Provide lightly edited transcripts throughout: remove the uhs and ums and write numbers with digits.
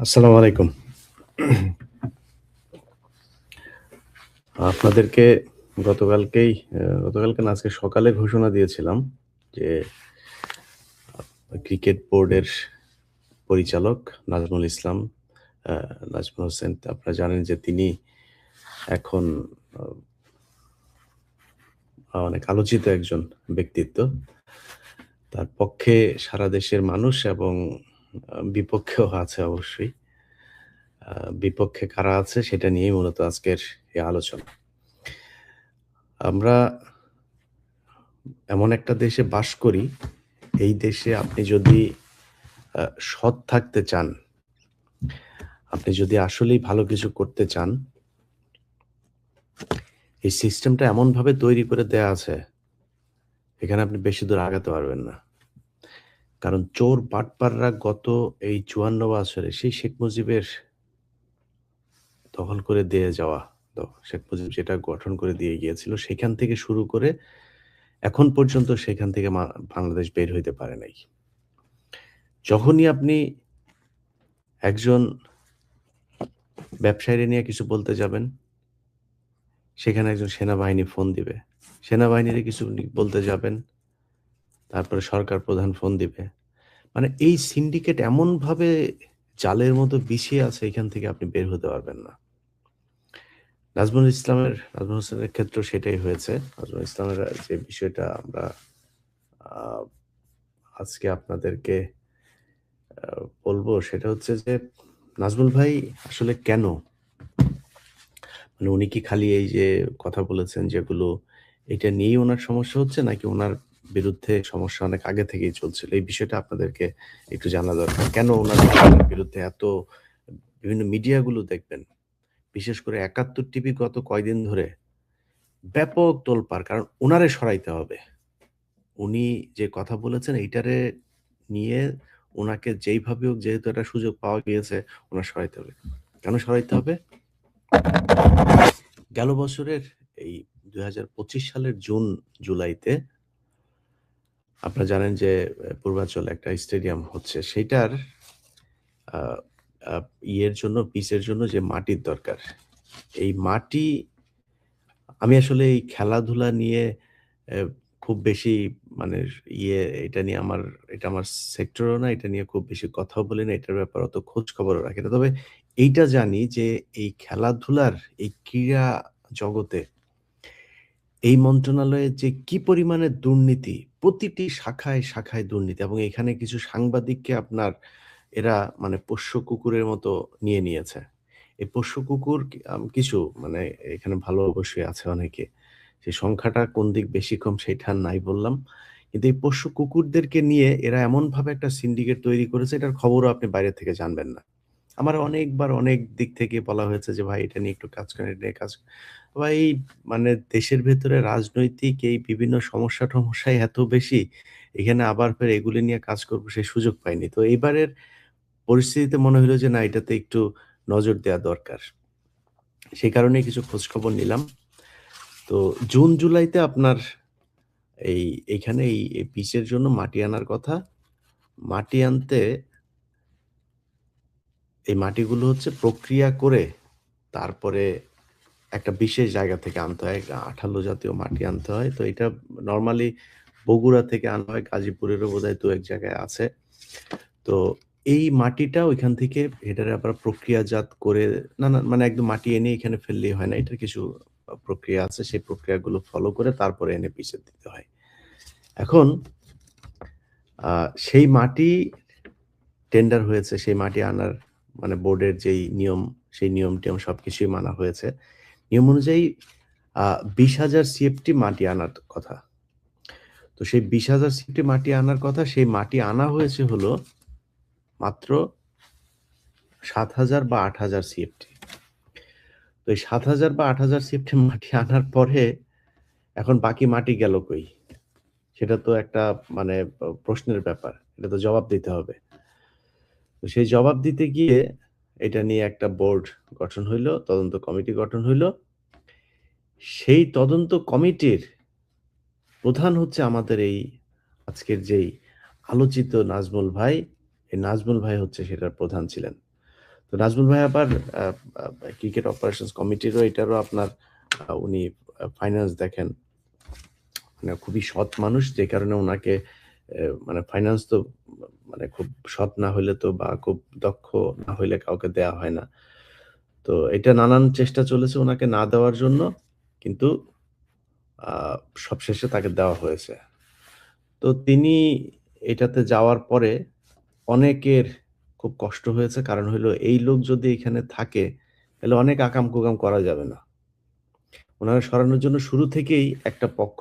আসসালামু আলাইকুম। আপনাদেরকে গতকালকে না আজকে সকালে ঘোষণা দিয়েছিলাম যে ক্রিকেট বোর্ডের পরিচালক নাজমুল ইসলাম, আ নাজমুল হোসেন, আপনারা জানেন যে তিনি এখন আ অনেক আলোচিত একজন ব্যক্তিত্ব। তার পক্ষে সারা দেশের মানুষ এবং বিপক্ষেও আছে অবশ্যই। আ বিপক্ষে কারা আছে সেটা নিয়েই মূলত আজকের এই আলোচনা। আমরা এমন একটা দেশে বাস করি, এই দেশে আপনি যদি সৎ থাকতে চান, আপনি যদি আসলেই ভালো কিছু করতে চান, এই সিস্টেমটা এমনভাবে তৈরি করে দেয়া আছে, এখানে আপনি বেশি দূর আগাতে পারবেন না। কারণ চোর বাটপাররা গত এই ৫৪ বছরে সেই শেখ মুজিবের দখল করে দিয়ে যাওয়া, শেখ মুজিব যেটা গঠন করে দিয়ে গিয়েছিল, সেখান থেকে শুরু করে এখন পর্যন্ত সেখান থেকে বাংলাদেশ বের হইতে পারে নাই। যখনই আপনি একজন ব্যবসায়ী নিয়ে কিছু বলতে যাবেন, সেখানে একজন সেনাবাহিনী ফোন দিবে। সেনাবাহিনীরে কিছু বলতে যাবেন, তারপরে সরকার প্রধান ফোন দিবে। মানে এই সিন্ডিকেট এমনভাবে জালের মতো বিছিয়ে আছে, এখান থেকে আপনি বের হতে পারবেন না। নাজমুল হোসেনের ক্ষেত্রেও সেটাই হয়েছে। নাজমুল ইসলামের যে বিষয়টা আমরা আ আজকে আপনাদেরকে আ বলব সেটা হচ্ছে যে, নাজমুল ভাই আসলে কেন? মানে উনি কি খালি এই যে কথা বলেছেন যেগুলো, এটা নিয়েই উনার সমস্যা হচ্ছে নাকি উনার বিরুদ্ধে সমস্যা অনেক আগে থেকেই চলছিল? এই বিষয়টা আপনাদেরকে একটু জানা দরকার। কেন উনার বিরুদ্ধে এত বিভিন্ন মিডিয়াগুলো দেখবেন, বিশেষ করে ৭১ টিভি গত কয়দিন ধরে ব্যাপক তোলপাড়। কারণ উনারে সরাইতে হবে। উনি যে কথা বলেছেন এইটারে নিয়ে উনাকে যেইভাবে হোক, যেহেতু একটা সুযোগ পাওয়া গিয়েছে, উনার সরাইতে হবে। কেন সরাইতে হবে? গেল বছরের এই ২০২৫ সালের জুলাইতে আপনারা জানেন যে পূর্বাঞ্চলে একটা স্টেডিয়াম হচ্ছে। সেইটার আ আ পিচের জন্য যে মাটির দরকার, এই মাটি আমি আসলে এই খেলাধুলা নিয়ে অ্যা খুব বেশি মানে এটা নিয়ে এটা আমার সেক্টরও না, এটা নিয়ে খুব বেশি কথাও বলি না, এটার ব্যাপারে অত খোঁজ খবরও রাখি না। তবে এইটা জানি যে এই খেলাধুলার এই ক্রীড়া জগতে এই মন্ত্রণালয়ে যে কি পরিমাণে দুর্নীতি, প্রতিটি শাখায়, শাখায় দুর্নীতি, এবং এখানে কিছু সাংবাদিককে এরা মানে পোষ্য কুকুরের মতো নিয়ে নিয়েছে। এই পোষ্য কুকুর কিছু মানে এখানে ভালো অবশ্যই আছে অনেকে। সেই সংখ্যাটা কোন দিক বেশি কম সেটা আর নাই বললাম। কিন্তু এই পোষ্য কুকুরদেরকে নিয়ে এরা এমনভাবে একটা সিন্ডিকেট তৈরি করেছে, এটার খবরও আপনি বাইরে থেকে জানবেন না। আমার অনেকবার অনেক দিক থেকে বলা হয়েছে যে, "ভাই এটা নিয়ে একটু কাজ করেন, এটা নিয়ে কাজ।" ভাই মানে দেশের ভেতরে রাজনৈতিক এই বিভিন্ন সমস্যাই এত বেশি, এখানে আবার ফের এগুলি নিয়ে কাজ করব সেই সুযোগ পাইনি। তো এইবারের পরিস্থিতিতে মনে হইল যে না, এটাতে একটু নজর দেয়া দরকার। সেই কারণেই কিছু খোঁজখবর নিলাম। তো জুন-জুলাইতে আপনার এই এইখানে এই পিচের জন্য মাটি আনার কথা। মাটি আনতে এই মাটিগুলো হচ্ছে প্রক্রিয়া করে তারপরে একটা বিশেষ জায়গা থেকে আনতে হয়। আঠালো জাতীয় মাটি আনতে হয়। তো এটা নরমালি বগুড়া থেকে আনা হয়। গাজীপুরেরও বোধহয় ২-১ জায়গায় আছে। তো এই মাটিটা ঐখান থেকে এটারে আবার প্রক্রিয়াজাত করে না মানে একদম মাটি এনে এখানে ফেললেই হয় না। এটার কিছু প্রক্রিয়া আছে। সেই প্রক্রিয়াগুলো ফলো করে তারপরে এনে পিচে দিতে হয়। এখন আ সেই মাটি টেন্ডার হয়েছে। সেই মাটি আনার মানে বোর্ডের যেই নিয়ম, সেই নিয়ম-টিয়ম সবকিছুই মানা হয়েছে। নিয়ম অনুযায়ী ২০,০০০ সিএফটি মাটি আনার কথা। তো সেই ২০,০০০ সিএফটি মাটি আনার কথা, সেই মাটি আনা হয়েছে হলো মাত্র ৭,০০০ বা ৮,০০০ সিএফটি। তো এই ৭,০০০ বা ৮,০০০ সিএফটি মাটি আনার পরে এখন বাকি মাটি গেল কই? সেটা তো একটা মানে প্রশ্নের ব্যাপার। এটা তো জবাব দিতে হবে। তো সেই জবাব দিতে গিয়ে এটা নিয়ে একটা বোর্ড গঠন হইল, তদন্ত কমিটি গঠন হইল। সেই তদন্ত কমিটির প্রধান হচ্ছে আমাদের এই আজকের যেই আলোচিত নাজমুল ভাই, এই নাজমুল ভাই হচ্ছে সেটার প্রধান ছিলেন। তো নাজমুল ভাই আবার আ আ ক্রিকেট অপারেশনস কমিটিরও এটারও আপনার উনি ফাইন্যান্স দেখেন। মানে খুবই সৎ মানুষ যে কারণে উনাকে মানে ফাইন্যান্স তো মানে খুব সৎ না হইলে তো বা খুব দক্ষ না হইলে কাউকে দেয়া হয় না। তো এটা নানান চেষ্টা চলেছে উনাকে না দেওয়ার জন্য। কিন্তু আ সবশেষে তাকে দেওয়া হয়েছে। তো তিনি এটাতে যাওয়ার পরে অনেকের খুব কষ্ট হয়েছে। কারণ হইলো এই লোক যদি এখানে থাকে তাহলে অনেক আকাম-কুকাম করা যাবে না। উনারা সরানোর জন্য শুরু থেকেই একটা পক্ষ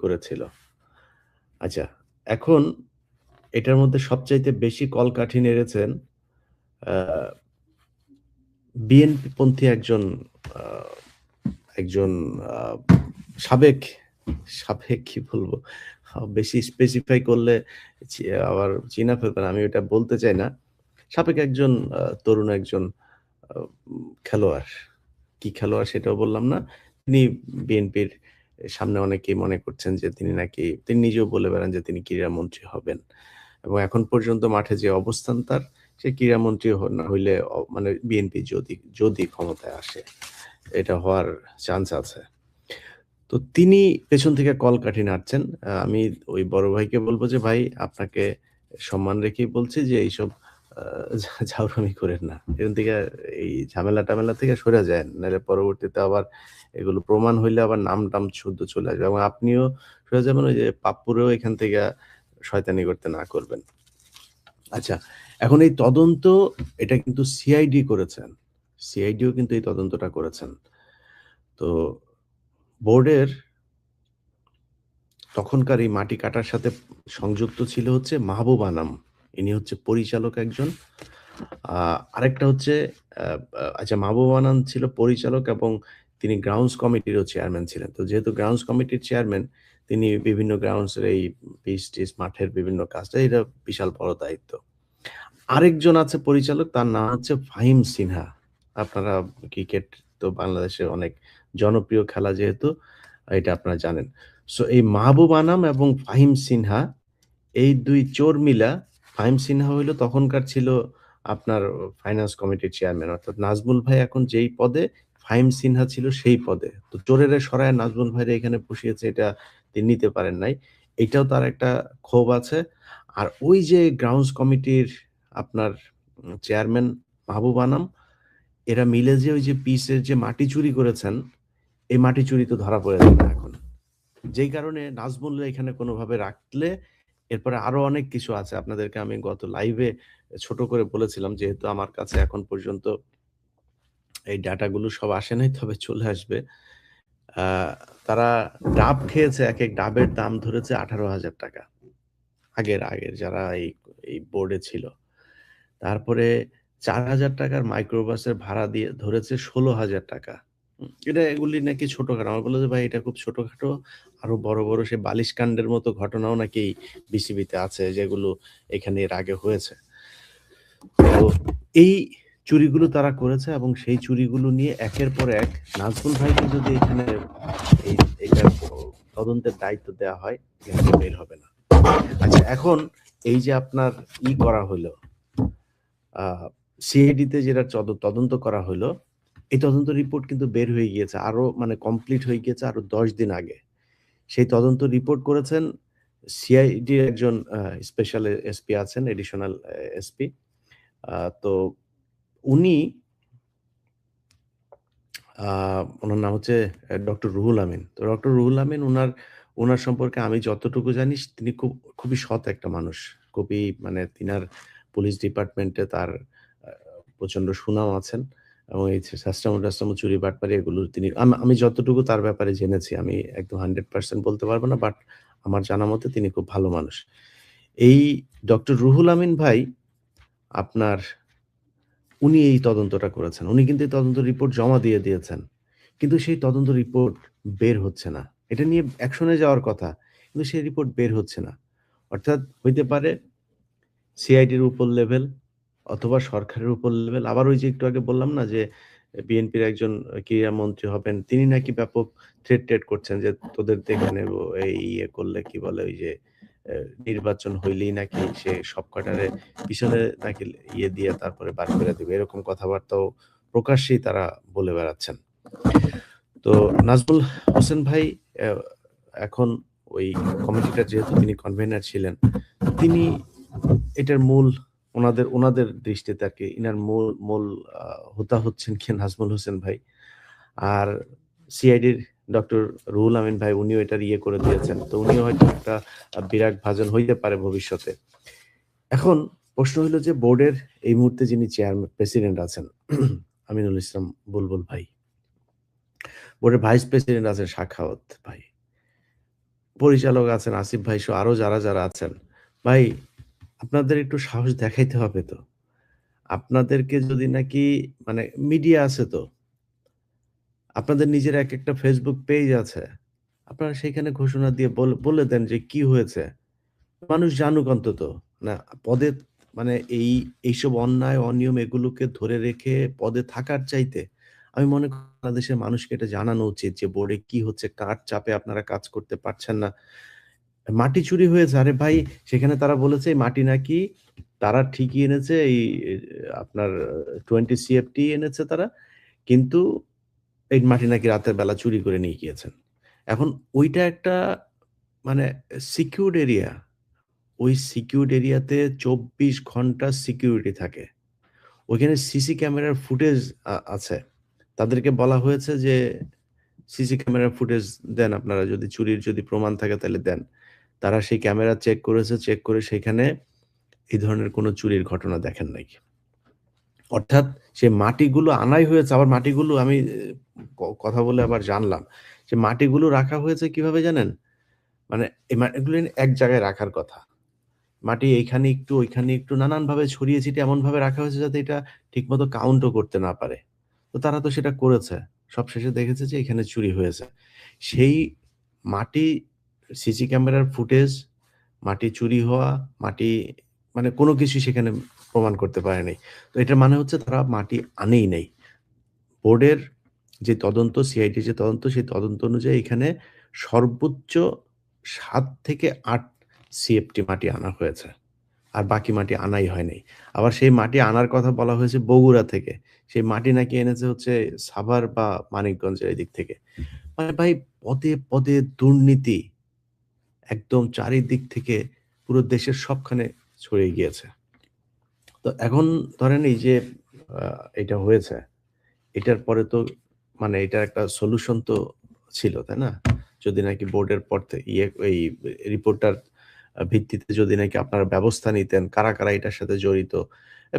করেছিল। আচ্ছা, এখন এটার মধ্যে সবচাইতে বেশি কলকাঠি নেড়েছেন আ বিএনপি পন্থী একজন আ একজন আ সাবেক, সাবেক কি বলবো? বেশি স্পেসিফাই করলে চি আবার চিনা ফেলবেন। আমি ওটা বলতে চাই না। সাবেক একজন তরুণ একজন আ খেলোয়াড়। কি খেলোয়াড় সেটাও বললাম না। তিনি বিএনপির সামনে অনেকেই মনে করছেন যে তিনি নাকি তিনি নিজেও বলে বেড়ান যে তিনি ক্রীড়ামন্ত্রী হবেন। এবং এখন পর্যন্ত মাঠে যে অবস্থান তার, সে ক্রীড়ামন্ত্রী না হইলে মানে বিএনপি যদি ক্ষমতায় আসে, এটা হওয়ার চান্স আছে। তো তিনি পেছন থেকে কলকাঠি নাড়ছেন। আমি ওই বড় ভাইকে বলব যে, "ভাই আপনাকে সম্মান রেখেই বলছি যে এইসব আ ঝাউরামি কইরেন না। এখান থেকে এই ঝামেলা-টামেলা থেকে সইরা যায়েন। নাইলে পরবর্তীতে আবার এগুলো প্রমাণ হইলে আবার নাম-টাম শুদ্ধ চলে আসবে এবং আপনিও সরে যাবেন ওই যে পাপ্পুরেও এখান থেকে শয়তানি করতে না করবেন।" আচ্ছা, এখন এই তদন্ত এটা কিন্তু সিআইডি করেছেন। সিআইডিও কিন্তু এই তদন্তটা করেছেন। তো বোর্ডের তখনকার এই মাটি কাটার সাথে সংযুক্ত ছিল হচ্ছে মাহবুব আনাম। ইনি হচ্ছে পরিচালক একজন। আ আরেকটা হচ্ছে আ আ আচ্ছা মাহবুব আনাম ছিল পরিচালক এবং তিনি গ্রাউন্ডস কমিটিরও চেয়ারম্যান ছিলেন। তো যেহেতু গ্রাউন্ডস কমিটির চেয়ারম্যান, তিনি বিভিন্ন গ্রাউন্ডস এর এই পিচ-টিচ মাঠের বিভিন্ন কাজটা এটা বিশাল বড় দায়িত্ব। আরেকজন আছে পরিচালক তার নাম হচ্ছে ফাহিম সিনহা। আপনারা ক্রিকেট তো বাংলাদেশে অনেক জনপ্রিয় খেলা যেহেতু এটা আপনারা জানেন। সো এই মাহবুব আনাম এবং ফাহিম সিনহা এই ২ চোর মিলা ফাহিম সিনহা হইলো তখনকার ছিল আপনার ফাইন্যান্স কমিটির চেয়ারম্যান। অর্থাৎ নাজমুল ভাই এখন যেই পদে, ফাহিম সিনহা ছিল সেই পদে। তো চোরেরে সরায় নাজমুল ভাইরে এখানে বসিয়েছে এটা তিনি নিতে পারেন নাই। এইটাও তার একটা ক্ষোভ আছে। আর ওই যে গ্রাউন্ডস কমিটির আপনার চেয়ারম্যান মাহবুব আনাম, এরা মিলে যে ওই যে পিচের যে মাটি চুরি করেছেন, এই মাটি চুরি তো ধরা পড়ে যাবে এখন। যেই কারণে নাজমুলরা এখানে কোনোভাবে রাখলে এরপরে আরো অনেক কিছু আছে। আপনাদেরকে আমি গত লাইভে ছোট করে বলেছিলাম যেহেতু আমার কাছে এখন পর্যন্ত এই ডাটাগুলো সব আসে নাই তবে চলে আসবে। আ তারা ডাব খেয়েছে, একেক ডাবের দাম ধরেছে ৳১৮,০০০ আগের যারা এই বোর্ডে ছিল। তারপরে ৳৪,০০০ র মাইক্রোবাসের ভাড়া দিয়ে ধরেছে ৳১৬,০০০। এগুলি নাকি ছোটখাটো। আমার বলল যে, "ভাই এটা খুব ছোটখাটো। আরো বড় সে বালিশকান্ডের মতো ঘটনাও নাকি বিসিবিতে আছে যেগুলো এখানে এর আগে হয়েছে।" তো এই চুরিগুলো তারা করেছে এবং সেই চুরিগুলো নিয়ে একের পর এক নাজমুল ভাইকে যদি এখানে এই এইটার তদন্তের দায়িত্ব দেয়া হয়, এখান থেকে বের হবে না। আচ্ছা এখন এই যে আপনার করা হইলো আ সিআইডিতে যেটা তদন্ত করা হইলো, এই তদন্ত রিপোর্ট কিন্তু বের হয়ে গিয়েছে। আরো মানে কমপ্লিট হয়ে গিয়েছে আরো ১০ দিন আগে। সেই তদন্ত রিপোর্ট করেছেন সিআইডির একজন স্পেশাল এসপি আছেন, এডিশনাল এসপি। আ তো উনি আ উনার নাম হচ্ছে ডক্টর রুহুল আমিন। তো ডক্টর রুহুল আমিন উনার সম্পর্কে আমি যতটুকু জানি তিনি খুবই সৎ একটা মানুষ। খুবই মানে তিনার পুলিশ ডিপার্টমেন্টে তার আ প্রচন্ড সুনাম আছেন এবং এই যে সাস্টামো-টাস্টামো চুরি বাটপারি এগুলো তিনি আমি যতটুকু তার ব্যাপারে জেনেছি আমি একদম 100% বলতে পারব না। বাট আমার জানা মতে তিনি খুব ভালো মানুষ। এই ডক্টর রুহুল আমিন ভাই আপনার উনি এই তদন্তটা করেছেন। উনি কিন্তু এই তদন্ত রিপোর্ট জমা দিয়ে দিয়েছেন। কিন্তু সেই তদন্ত রিপোর্ট বের হচ্ছে না। এটা নিয়ে অ্যাকশনে যাওয়ার কথা। কিন্তু সেই রিপোর্ট বের হচ্ছে না। অর্থাৎ হইতে পারে সিআইডির উপর লেভেল অথবা সরকারের উপর লেভেল। আবার ওই যে একটু আগে বললাম না যে বিএনপির একজন ক্রীড়ামন্ত্রী হবেন। তিনি নাকি ব্যাপক থ্রেট করছেন যে তোদের দেখে নেব এই করলে কি বলে ওই যে এ নির্বাচন হইলেই নাকি সে সবকটারে পিছনে নাকি দিয়ে তারপরে বার করে দিবে। এরকম কথাবার্তাও প্রকাশ্যেই তারা বলে বেড়াচ্ছেন। তো নাজমুল হোসেন ভাই অ্যা এখন ওই কমিটিটার যেহেতু তিনি কনভেনর ছিলেন, তিনি এটার মূল উনাদের দৃষ্টিতে আরকি ইনার মূল আ হোতা হচ্ছেন কি নাজমুল হোসেন ভাই। আর সিআইডির ডক্টর রুহুল আমিন ভাই উনিও এটার করে দিয়েছেন। তো উনিও হয়তো একটা বিরাগ ভাজন হইতে পারে ভবিষ্যতে। এখন প্রশ্ন হইল যে বোর্ডের এই মুহূর্তে যিনি প্রেসিডেন্ট আছেন আমিনুল ইসলাম বুলবুল ভাই। বোর্ডের ভাইস প্রেসিডেন্ট আছেন সাখাওয়াত ভাই। পরিচালক আছেন আসিফ ভাই সহ আরো যারা আছেন। ভাই আপনাদের একটু সাহস দেখাইতে হবে তো। আপনাদেরকে যদি নাকি মানে মিডিয়া আছে তো। আপনাদের নিজের একেকটা Facebook পেজ আছে। আপনারা সেখানে ঘোষণা দিয়ে বলে দেন যে কি হয়েছে। মানুষ জানুক অন্তত। না পদে মানে এইসব অন্যায়, অনিয়ম এগুলোকে ধরে রেখে পদে থাকার চাইতে আমি মনে করি বাংলাদেশের মানুষকে এটা জানানো উচিত যে বোর্ডে কি হচ্ছে, কার চাপে আপনারা কাজ করতে পারছেন না। মাটি চুরি হয়েছে। আরে ভাই সেখানে তারা বলেছে এই মাটি নাকি তারা ঠিকই এনেছে আপনার 20 CFT এনেছে তারা। কিন্তু এই মাটি নাকি রাতের বেলা চুরি করে নিয়ে গিয়েছেন। এখন ওইটা একটা মানে সিকিউরড এরিয়া। ওই সিকিউরড এরিয়াতে ২৪ ঘন্টা সিকিউরিটি থাকে। ওইখানে সিসি ক্যামেরার ফুটেজ আছে। তাদেরকে বলা হয়েছে যে, "সিসি ক্যামেরার ফুটেজ দেন আপনারা যদি চুরির প্রমাণ থাকে তাহলে দেন।" তারা সেই ক্যামেরা চেক করেছে। চেক করে সেখানে এই ধরনের কোনো চুরির ঘটনা দেখেন নাই। অর্থাৎ সে মাটিগুলো আনাই হয়েছে। আবার মাটিগুলো আমি কথা বলে আবার জানলাম। যে মাটিগুলো রাখা হয়েছে কিভাবে জানেন? মানে এই মাটিগুলো এক জায়গায় রাখার কথা। মাটি এইখানে একটু, ওইখানে একটু নানানভাবে ছড়িয়ে ছিটিয়ে এমনভাবে রাখা হয়েছে যাতে এটা ঠিকমতো কাউন্টও করতে না পারে। তো তারা তো সেটা করেছে। সবশেষে দেখেছে যে এখানে চুরি হয়েছে। সেই মাটি সিসি ক্যামেরার ফুটেজ, মাটি চুরি হওয়া, মাটি মানে কোন কিছুই সেখানে প্রমাণ করতে পারেনি। তো এটার মানে হচ্ছে তারা মাটি আনেই নাই। বোর্ডের যে তদন্ত, সিআইডির যে তদন্ত, সেই তদন্ত অনুযায়ী এখানে সর্বোচ্চ ৭ থেকে ৮ সিএফটি মাটি আনা হয়েছে। আর বাকি মাটি আনাই হয় নাই। আবার সেই মাটি আনার কথা বলা হয়েছে বগুড়া থেকে। সেই মাটি নাকি এনেছে হচ্ছে সাভার বা মানিকগঞ্জের এদিক থেকে। মানে ভাই পদে দুর্নীতি একদম চারিদিক থেকে পুরো দেশের সবখানে ছড়িয়ে গিয়েছে। তো এখন ধরেন এই যে আ এটা হয়েছে, এটার পরে তো মানে এটার একটা সলিউশন তো ছিল, তাই না? যদি নাকি বোর্ডের পর এই রিপোর্টটার ভিত্তিতে যদি নাকি আপনারা ব্যবস্থা নিতেন, কারা এটার সাথে জড়িত।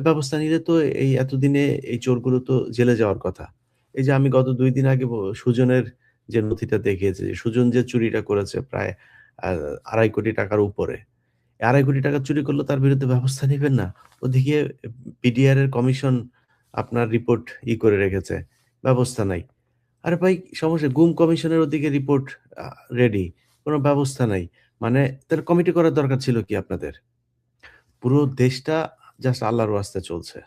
ব্যবস্থা নিলে তো এই এতদিনে এই চোরগুলো তো জেলে যাওয়ার কথা। এই যে আমি গত ২ দিন আগে সুজনের যে নথিটা দেখিয়েছি, সুজন যে চুরিটা করেছে প্রায় আ ৳২.৫ কোটি উপরে। ৳২.৫ কোটি চুরি করলেও তার বিরুদ্ধে ব্যবস্থা নিবেন না। ওদিকে বিডিআর এর কমিশন আপনার রিপোর্ট করে রেখেছে। ব্যবস্থা নাই। আরে ভাই সমস্যা গুম কমিশনের ওদিকে রিপোর্ট আ রেডি। কোন ব্যবস্থা নাই। মানে তাহলে কমিটি করার দরকার ছিল কি আপনাদের? পুরো দেশটা জাস্ট আল্লাহর ওয়াস্তে চলছে।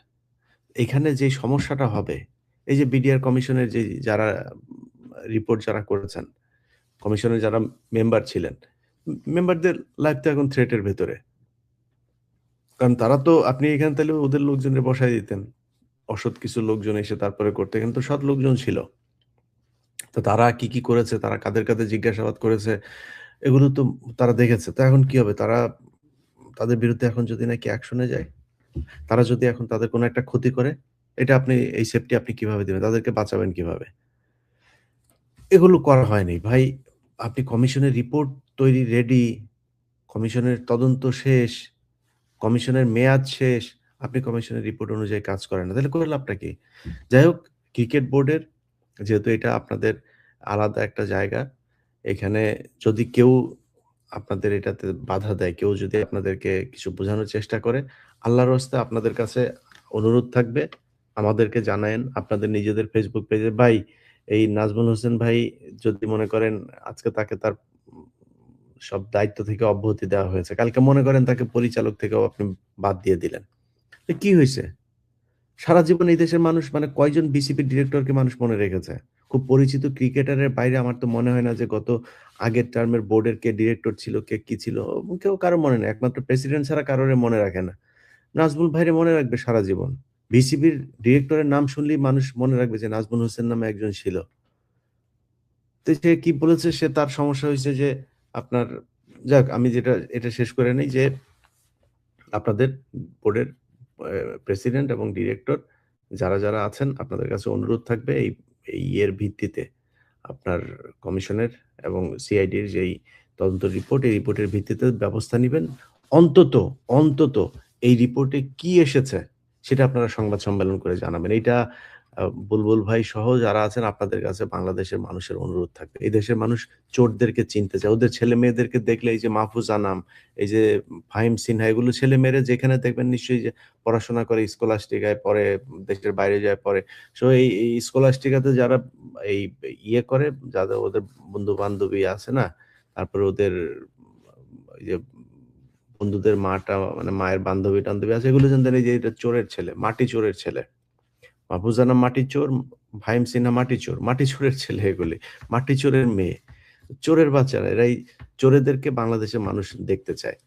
এখানে যে সমস্যাটা হবে, এই যে বিডিআর কমিশনের যারা রিপোর্ট যারা করেছেন, কমিশনের যারা মেম্বার ছিলেন, মেম্বারদের লাইফ তো এখন থ্রেট এর ভেতরে। কারণ তারা তো আপনি এখানে তাইলে ওদের লোকজনের বসায় দিতেন। অসৎ কিছু লোকজন এসে তারপরে করতে। এখানে তো সৎ লোকজন ছিল। তো তারা কি করেছে, তারা কাদের জিজ্ঞাসাবাদ করেছে, এগুলো তো তারা দেখেছে। তো এখন কি হবে? তাদের বিরুদ্ধে এখন যদি নাকি অ্যাকশন এ যায়, তারা যদি এখন তাদের কোনো একটা ক্ষতি করে, এটা এই সেফটি আপনি কিভাবে দিবেন? তাদেরকে বাঁচাবেন কিভাবে? এগুলো করা হয়নি। ভাই আপনি কমিশনের রিপোর্ট তৈরি রেডি, কমিশনের তদন্ত শেষ, কমিশনের মেয়াদ শেষ। আপনি কমিশনের রিপোর্ট অনুযায়ী কাজ করেন না। তাহলে করে লাভটা কি? যাই হোক ক্রিকেট বোর্ডের যেহেতু এটা আপনাদের আলাদা একটা জায়গা, এখানে যদি কেউ আপনাদের এটাতে বাধা দেয়, কেউ যদি আপনাদেরকে কিছু বোঝানোর চেষ্টা করে, আল্লাহর হস্তে আপনাদের কাছে অনুরোধ থাকবে, আমাদেরকে জানায়েন আপনাদের নিজেদের Facebook পেজে, "ভাই এই নাজমুল হোসেন ভাই যদি মনে করেন আজকে তাকে তার সব দায়িত্ব থেকে অব্যাহতি দেওয়া হয়েছে। কালকে মনে করেন তাকে পরিচালক থেকেও আপনি বাদ দিয়ে দিলেন। তো কি হইছে? সারা জীবন এই দেশের মানুষ মানে কয়জন বিসিবির ডিরেক্টরকে মানুষ মনে রেখেছে? খুব পরিচিত ক্রিকেটারের বাইরে আমার তো মনে হয় না যে গত আগের টার্মের বোর্ডের কে ডিরেক্টর ছিল, কে কি ছিল, কেউ কারো মনে নেই। একমাত্র প্রেসিডেন্ট ছাড়া কারোরে মনে রাখে না। নাজমুল ভাইরে মনে রাখবে সারা জীবন। বিসিবির ডিরেক্টরের নাম শুনলেই মানুষ মনে রাখবে যে নাজমুল হোসেন নামে একজন ছিল। তো সে কি বলেছে, সে তার সমস্যা হইছে যে আপনার, যাক আমি এটা শেষ করে নেই যে আপনাদের বোর্ডের প্রেসিডেন্ট এবং ডিরেক্টর যারা আছেন আপনাদের কাছে অনুরোধ থাকবে এই ইয়ের ভিত্তিতে আপনার কমিশনের এবং সিআইডির যেই তদন্ত রিপোর্ট, এই রিপোর্টের ভিত্তিতে ব্যবস্থা নিবেন। অন্তত, অন্তত এই রিপোর্টে কি এসেছে সেটা আপনারা সংবাদ সম্মেলন করে জানাবেন। এইটা বুলবুল ভাই সহ যারা আছেন আপনাদের কাছে বাংলাদেশের মানুষের অনুরোধ থাকবে। এই দেশের মানুষ চোরদেরকে চিনতে চায়। ওদের ছেলে-মেয়েদেরকে দেখলে এই যে মাহফুজ আনাম, এই যে ফাহিম সিনহা, এগুলো ছেলে-মেয়েরা যেখানে দেখবেন নিশ্চয়ই যে পড়াশোনা করে, স্কলাস্টিকায় পড়ে, দেশের বাইরে যায় পড়ে। সো এই স্কলাস্টিকাতে যারা এই ইয়ে করে, যাদের ওদের বন্ধু-বান্ধবী আছে না? তারপরে ওদের ওই যে বন্ধুদের মাটা মানে মায়ের বান্ধবী-টান্ধবী আছে, এগুলো জানতেন এই যে এটা চোরের ছেলে, মাটি চোরের ছেলে। মাহফুজ আনাম মাটির চোর, ফাহিম সিনহা মাটি চোর। মাটি চোরের ছেলে এগুলি। মাটি চোরের মেয়ে। চোরের বাচ্চারা এরাই, চোরেদেরকে বাংলাদেশের মানুষ দেখতে চায়।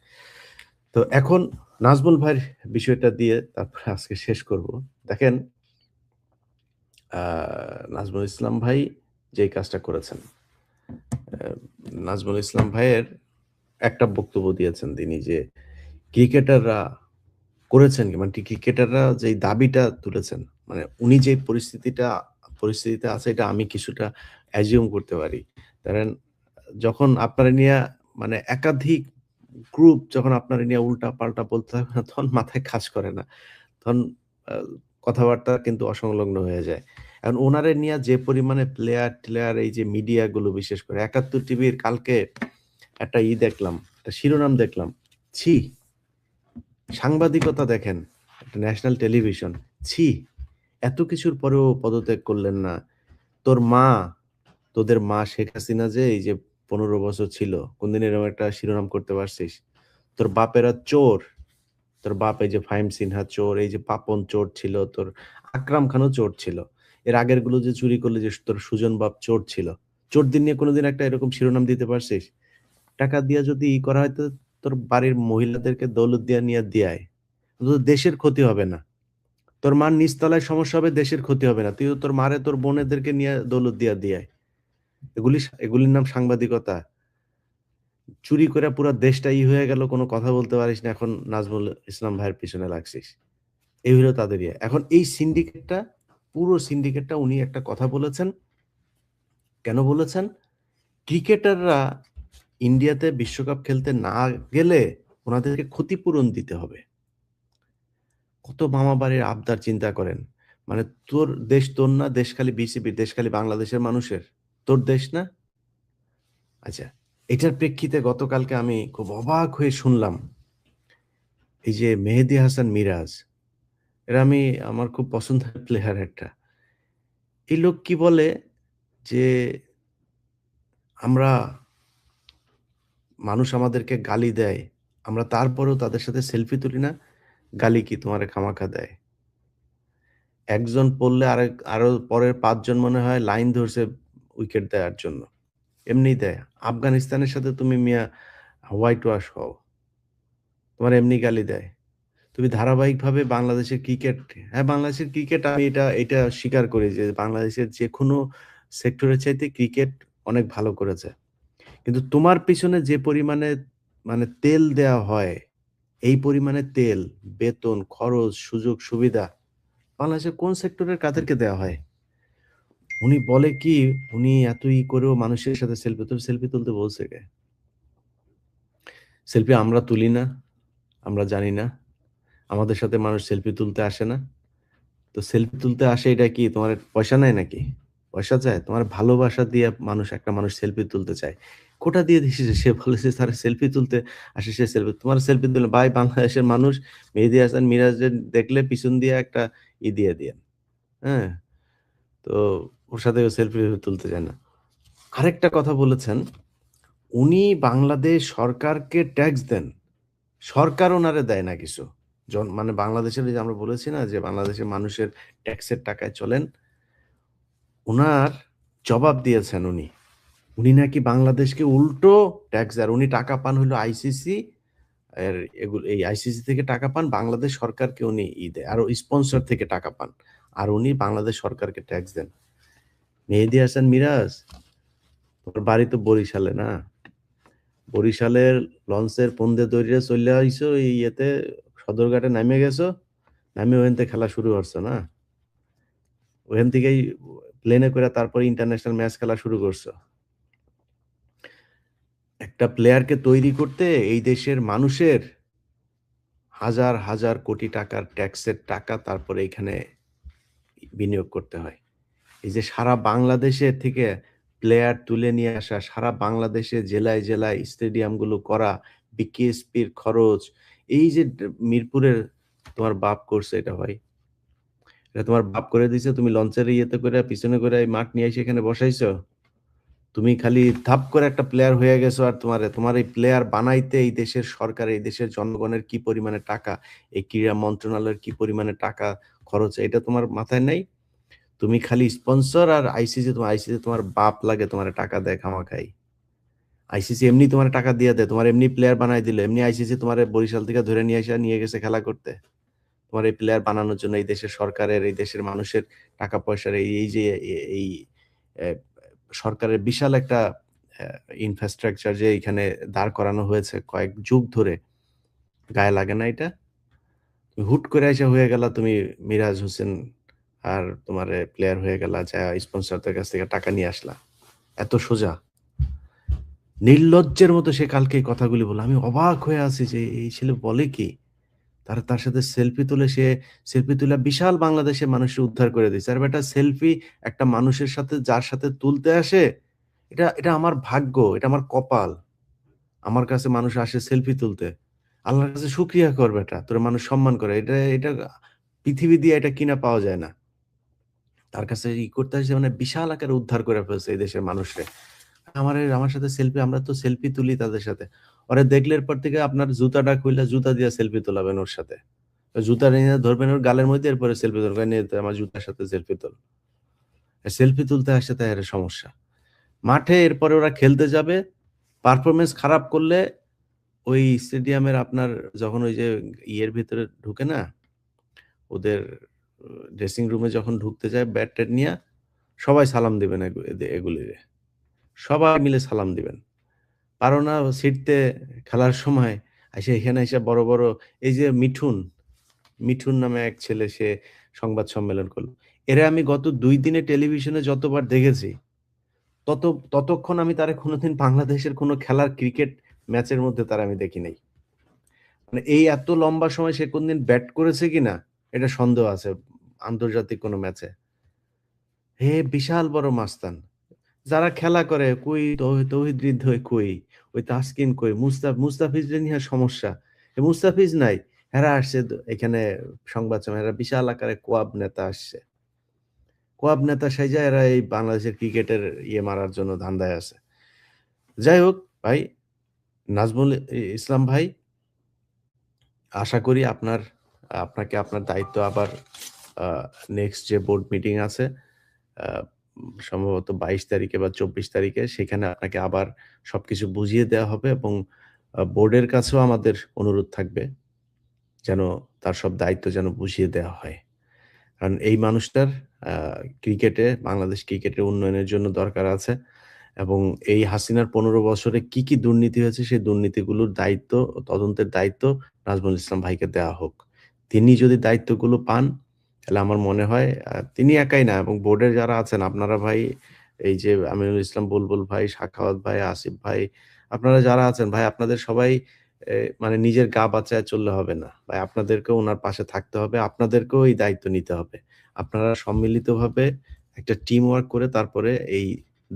তো এখন নাজমুল ভাইয়ের বিষয়টা দিয়ে তারপরে আজকে শেষ করব। দেখেন, আ নাজমুল ইসলাম ভাই যেই কাজটা করেছেন, আ নাজমুল ইসলাম ভাইয়ের একটা বক্তব্য দিয়েছেন তিনি যে, ক্রিকেটাররা করেছেন কি? মানে ক্রিকেটাররা যেই দাবিটা তুলেছেন, মানে উনি যে পরিস্থিতিতে আছে এটা আমি কিছুটা অ্যাজিউম করতে পারি। ধরেন যখন আপনারে নিয়া মানে একাধিক গ্রুপ যখন আপনারে নিয়ে উল্টা-পাল্টা বলতে থাকবে না, তখন মাথায় কাজ করে না। তখন আ কথাবার্তা কিন্তু অসংলগ্ন হয়ে যায়। এখন উনারে নিয়া যে পরিমাণে প্লেয়ার-টেলেয়ার, এই যে মিডিয়া গুলো বিশেষ করে ৭১ টিভির কালকে একটা দেখলাম, একটা শিরোনাম দেখলাম। ছি! সাংবাদিকতা দেখেন, একটা ন্যাশনাল টেলিভিশন। ছি! এত কিছুর পরেও পদত্যাগ করলেন না। তোর মা, তোদের মা শেখ হাসিনা যে এই যে ১৫ বছর ছিল, কোনদিন এরকম একটা শিরোনাম করতে পারছিস? তোর বাপেরা চোর। তোর বাপ এই যে ফাহিম সিনহা চোর, এই যে পাপন চোর ছিল, তোর আকরাম খানও চোর ছিল। এর আগের গুলো যে চুরি করলে যে তোর সুজন বাপ চোর ছিল। চোরদের নিয়ে কোনদিন একটা এরকম শিরোনাম দিতে পারছিস? টাকা দিয়া যদি করা হয় তো তোর বাড়ির মহিলাদেরকে দৌলতদিয়া নিয়া দিয়ায়। তো দেশের ক্ষতি হবে না। তোর মার নিচতলায় সমস্যা হবে, দেশের ক্ষতি হবে না। তুই তোর মারে তোর বোনেদেরকে নিয়ে দৌলতদিয়া দিয়ায়। এগুলির নাম সাংবাদিকতা। চুরি করে পুরা দেশটা হয়ে গেল, কোনো কথা বলতে পারিস না। এখন নাজমুল ইসলাম ভাইয়ের পিছনে লাগছিস। এই হলো তাদের ইয়ে। এখন এই সিন্ডিকেটটা, পুরো সিন্ডিকেটটা উনি একটা কথা বলেছেন। কেন বলেছেন? ক্রিকেটাররা ইন্ডিয়াতে বিশ্বকাপ খেলতে না গেলে উনাদেরকে ক্ষতিপূরণ দিতে হবে। কত মামাবাড়ির আবদার চিন্তা করেন। মানে তোর দেশ তোর না, দেশ খালি বিসিবির, দেশ খালি বাংলাদেশের মানুষের। তোর দেশ না? আচ্ছা, এটার প্রেক্ষিতে গতকালকে আমি খুব অবাক হয়ে শুনলাম, এই যে মেহেদী হাসান মিরাজ, আমার খুব পছন্দের প্লেয়ার একটা। এই লোক কি বলে যে, আমরা মানুষ আমাদেরকে গালি দেয়। আমরা তারপরেও তাদের সাথে সেলফি তুলি না। গালি কি তোমারে খামাখা দেয়। একজন পড়লে আরো পরের ৫ জন মনে হয় লাইন ধরছে উইকেট দেওয়ার জন্য। এমনিই দেয়। আফগানিস্তানের সাথে তুমি মিয়া হোয়াইট ওয়াশ হও। তোমার এমনি গালি দেয়। তুমি ধারাবাহিকভাবে বাংলাদেশের ক্রিকেট, হ্যাঁ, বাংলাদেশের ক্রিকেট আমি এটা স্বীকার করি যে বাংলাদেশের যেকোনো সেক্টরের চাইতে ক্রিকেট অনেক ভালো করেছে। কিন্তু তোমার পিছনে যে পরিমাণে মানে তেল দেয়া হয়, এই পরিমাণে তেল, বেতন, খরচ, সুযোগ সুবিধা বাংলাদেশের কোন সেক্টরের কাদেরকে দেয়া হয়? উনি বলে কি, উনি এত করেও মানুষের সাথে সেলফি তুলতে বলছে কে? সেলফি আমরা তুলি না, আমরা জানি না। আমাদের সাথে মানুষ সেলফি তুলতে আসে না। তো সেলফি তুলতে আসে, এটা কি তোমার পয়সা নেয় নাকি? পয়সা চায়? তোমার ভালোবাসা দিয়ে একটা মানুষ সেলফি তুলতে চায়। কোটা দিয়ে দিছে যে, সে বলেছে তার সেলফি তুলতে আসে, সে তোমার সেলফি তুলে ভাই, বাংলাদেশের মানুষ মেহেদী হাসান মিরাজের দেখলে পিছন দিয়ে একটা দিয়ে দিয়েন। হ্যাঁ? তো ওর সাথে সেলফি তুলতে চায় না। আরেকটা কথা বলেছেন, উনি বাংলাদেশ সরকারকে ট্যাক্স দেন। সরকার উনারে দেয় না কিছু। মানে বাংলাদেশের এই যে আমরা বলেছি না যে বাংলাদেশের মানুষের ট্যাক্সের টাকায় চলেন। উনার জবাব দিয়েছেন উনি। উনি নাকি বাংলাদেশকে উল্টো ট্যাক্স দেয়। আর উনি টাকা পান হলো আইসিসি এর এই আইসিসি থেকে টাকা পান, বাংলাদেশ সরকারকে উনি দেয়। আরো স্পন্সর থেকে টাকা পান। আর উনি বাংলাদেশ সরকারকে ট্যাক্স দেন। মেহেদী হাসান মিরাজ, তোর বাড়ি তো বরিশালে না? বরিশালের লঞ্চের ফন্দে দইরা চইলা আইছো এই ইয়েতে সদরঘাটে নাইমা গেছো। নাইমা ওখান থেকে খেলা শুরু করছো না? ওখান থেকেই প্লেনে করে তারপরে ইন্টারন্যাশনাল ম্যাচ খেলা শুরু করছো। একটা প্লেয়ারকে তৈরি করতে এই দেশের মানুষের হাজার, হাজার কোটি টাকার ট্যাক্সের টাকা তারপরে এখানে বিনিয়োগ করতে হয়। এই যে সারা বাংলাদেশে থেকে প্লেয়ার তুলে নিয়ে আসা, সারা বাংলাদেশে জেলায়, জেলায় স্টেডিয়ামগুলো করা, বিকেএসপির খরচ, এই যে মিরপুরের তোমার বাপ করছে এটা ভাই। এটা তোমার বাপ করে দিছে, তুমি লঞ্চের ইয়েতে করে পিছনে করে এই মাঠ নিয়ে এসে এখানে বসাইছো। তুমি খালি ধাপ করে একটা প্লেয়ার হয়ে গেছো আর তোমার এই প্লেয়ার বানাইতে এই দেশের সরকার, এই দেশের জনগণের কি পরিমাণে টাকা, এই ক্রীড়া মন্ত্রণালয়ের কি পরিমাণে টাকা খরচ, এটা তোমার মাথায় নাই? তুমি খালি স্পন্সর আর আইসিসি তোমার বাপ লাগে তোমার টাকা দেয় খামাখাই। আইসিসি এমনি তোমার টাকা দিয়ে দেয়, তোমার এমনি প্লেয়ার বানাই দিল, এমনি আইসিসি তোমার বরিশাল থেকে ধরে নিয়ে এসে নিয়ে গেছে খেলা করতে। তোমার এই প্লেয়ার বানানোর জন্য এই দেশের সরকারের, এই দেশের মানুষের টাকা পয়সার এই যে এই আহ, সরকারের বিশাল একটা ইনফ্রাস্ট্রাকচার যে এখানে দাঁড় করানো হয়েছে কয়েক যুগ ধরে, গায়ে লাগে না এটা? তুমি হুট করে এসে হয়ে গেলা তুমি মিরাজ হোসেন আর তোমার প্লেয়ার হয়ে গেলা, যা স্পন্সরদের কাছ থেকে টাকা নিয়ে আসলা। এত সোজা? নির্লজ্জের মতো সে কালকে এই কথাগুলি বলল। আমি অবাক হয়ে আছি যে এই ছেলে বলে কি? তার সাথে সেলফি তুলে সে সেলফি তুলে বিশাল বাংলাদেশের মানুষকে উদ্ধার করে দিয়েছে। আর বেটা সেলফি একটা মানুষের সাথে যার সাথে তুলতে আসে, এটা এটা আমার ভাগ্য, এটা আমার কপাল। আমার কাছে মানুষ আসে সেলফি তুলতে। আল্লাহর কাছে শুকরিয়া কর বেটা। তোরে মানুষ সম্মান করে। এটা এটা পৃথিবী দিয়ে এটা কিনা পাওয়া যায় না। তার কাছে করতে আসে মানে বিশাল আকারে উদ্ধার করে ফেলছে এই দেশের মানুষরে। আমার সাথে সেলফি, আমরা তো সেলফি তুলি তাদের সাথে। ওরে দেখলে এরপর থেকে আপনার জুতাটা খুইলা জুতা দিয়ে সেলফি তোলাবেন ওর সাথে। ওই জুতা নিয়ে ধরবেন ওর গালের মধ্যে, এরপরে সেলফি তুলবেন। নিয়ে তো আমার জুতার সাথে সেলফি তোল। সেলফি তুলতে আসে তাই এর সমস্যা। মাঠে এরপরে ওরা খেলতে যাবে। পারফরম্যান্স খারাপ করলে ওই স্টেডিয়ামের আপনার যখন ওই যে ইয়ের ভিতরে ঢুকে না, ওদের ড্রেসিং রুমে যখন ঢুকতে যায় ব্যাট-ট্যাট নিয়া, সবাই সালাম দিবেন এগুলিরে। সবাই মিলে সালাম দিবেন। পারো না ছিটতে খেলার সময় এসে এখানে এসে বড়, বড় এই যে মিঠুন নামে এক ছেলে, সে সংবাদ সম্মেলন করলো। এরে আমি গত ২ দিনে টেলিভিশনে যতবার দেখেছি, তত ততক্ষণ আমি তারে কোনোদিন বাংলাদেশের কোনো খেলার ক্রিকেট ম্যাচের মধ্যে তারে আমি দেখি নাই। মানে এই এত লম্বা সময় সে কোনদিন ব্যাট করেছে কিনা এটা সন্দেহ আছে আন্তর্জাতিক কোনো ম্যাচে। হে বিশাল বড় মাস্তান। যারা খেলা করে কই তৌহিদ হৃদয় কই, ওই তাসকিন কই, মুস্তাফিজের নিয়ে সমস্যা। মুস্তাফিজ নাই। এরা আসছে এখানে সংবাদ সম্মেলনে, এরা বিশাল আকারে কোয়াব নেতা আসছে। কোয়াব নেতা সাইজা এরা এই বাংলাদেশের ক্রিকেটের মারার জন্য ধান্দায় আছে। যাই হোক ভাই, নাজমুল ইসলাম ভাই, আশা করি আপনাকে আপনার দায়িত্ব আবার আ নেক্সট যে বোর্ড মিটিং আছে, আ সম্ভবত ২২ তারিখে বা ২৪ তারিখে, সেখানে আপনাকে আবার সবকিছু বুঝিয়ে দেওয়া হবে এবং বোর্ডের কাছেও আমাদের অনুরোধ থাকবে যেন তার সব দায়িত্ব যেন বুঝিয়ে দেওয়া হয়। কারণ এই মানুষটার আ বাংলাদেশ ক্রিকেটের উন্নয়নের জন্য দরকার আছে এবং এই হাসিনার ১৫ বছরে কি, কি দুর্নীতি হয়েছে সেই দুর্নীতিগুলোর দায়িত্ব, তদন্তের দায়িত্ব নাজমুল ইসলাম ভাইকে দেওয়া হোক। তিনি যদি দায়িত্বগুলো পান, তাহলে আমার মনে হয় তিনি একাই না এবং বোর্ডের যারা আছেন আপনারা ভাই, এই যে আমিনুল ইসলাম বুলবুল ভাই, সাখাওয়াত ভাই, আসিফ ভাই, আপনারা যারা আছেন ভাই, আপনাদের সবাই মানে নিজের গা বাঁচায় চললে হবে না। ভাই আপনাদেরকেও উনার পাশে থাকতে হবে। আপনাদেরকেও এই দায়িত্ব নিতে হবে। আপনারা সম্মিলিতভাবে একটা টিম ওয়ার্ক করে তারপরে এই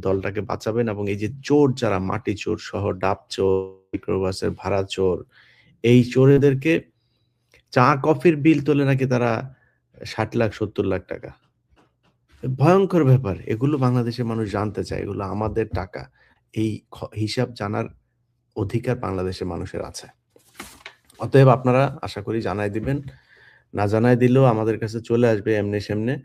দলটাকে বাঁচাবেন এবং এই যে চোর যারা, মাটি চোর সহ ডাব চোর, মাইক্রোবাসের ভাড়া চোর, এই চোরেদেরকে চা কফির বিল তোলে নাকি তারা ৬০ লাখ ৭০ লাখ টাকা। ভয়ংকর ব্যাপার। এগুলো বাংলাদেশের মানুষ জানতে চায়। এগুলো আমাদের টাকা। এই হিসাব জানার অধিকার বাংলাদেশের মানুষের আছে। অতএব আপনারা আশা করি জানায় দিবেন। না জানায় দিলেও আমাদের কাছে চলে আসবে এমনে সেমনে।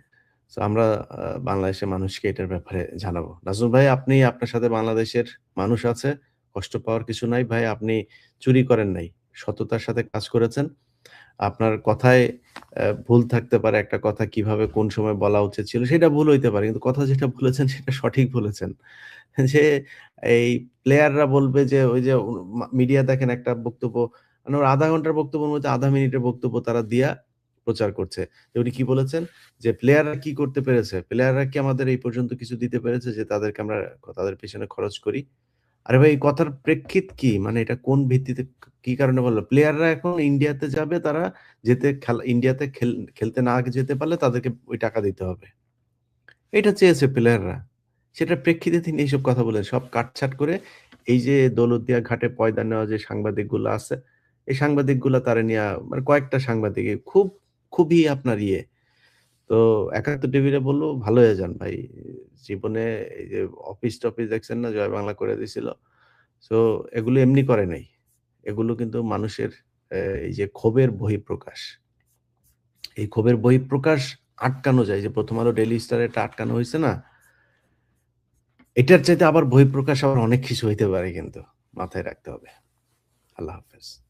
সো আমরা বাংলাদেশের মানুষকে এটার ব্যাপারে জানাবো। নাজমুল ভাই, আপনি আপনার সাথে বাংলাদেশের মানুষ আছে। কষ্ট পাওয়ার কিছু নাই ভাই। আপনি চুরি করেন নাই। সততার সাথে কাজ করেছেন। আপনার কথায় ভুল থাকতে পারে। একটা কথা কিভাবে কোন সময় বলা উচিত ছিল সেটা ভুল হইতে পারে। কিন্তু কথা যেটা বলেছেন সেটা সঠিক বলেছেন। যে এই প্লেয়াররা বলবে যে ওই যে মিডিয়া দেখেন একটা বক্তব্য মানে ওর ০.৫ ঘন্টার বক্তব্যের মধ্যে ০.৫ মিনিটের বক্তব্য তারা দিয়া প্রচার করছে। যে উনি কি বলেছেন? যে প্লেয়াররা কি করতে পেরেছে? প্লেয়াররা কি আমাদের এই পর্যন্ত কিছু দিতে পেরেছে যে তাদেরকে আমরা তাদের পেছনে খরচ করি? আরে ভাই এই কথার প্রেক্ষিত কি? মানে এটা কোন ভিত্তিতে কি কারণে বলল? প্লেয়াররা এখন ইন্ডিয়াতে যাবে তারা ইন্ডিয়াতে খেলতে না যেতে পারলে তাদেরকে ওই টাকা দিতে হবে। এটা চেয়েছে প্লেয়াররা। সেটার প্রেক্ষিতে তিনি এইসব কথা বলেন। সব কাটছাঁট করে এই যে দৌলতদিয়া ঘাটে পয়দা নেওয়া যে সাংবাদিকগুলো আছে, এই সাংবাদিকগুলা তারে নিয়া মানে কয়েকটা সাংবাদিক খুবই আপনার তো একাত্তর টিভিরে বলল, "ভালো হয়ে যান ভাই। জীবনে এই যে অফিস-টফিস দেখছেন না জয় বাংলা করে দিছিল। সো এগুলো এমনি করে নাই। এগুলো কিন্তু মানুষের এই যে ক্ষোভের বহিঃপ্রকাশ। এই ক্ষোভের বহিঃপ্রকাশ আটকানো যায়। যে 'প্রথম আলো', 'ডেইলি স্টার' এটা আটকানো হইছে না? এটার চাইতে আবার বহিঃপ্রকাশ আবার অনেক কিছু হইতে পারে কিন্তু। মাথায় রাখতে হবে। আল্লাহ হাফেজ।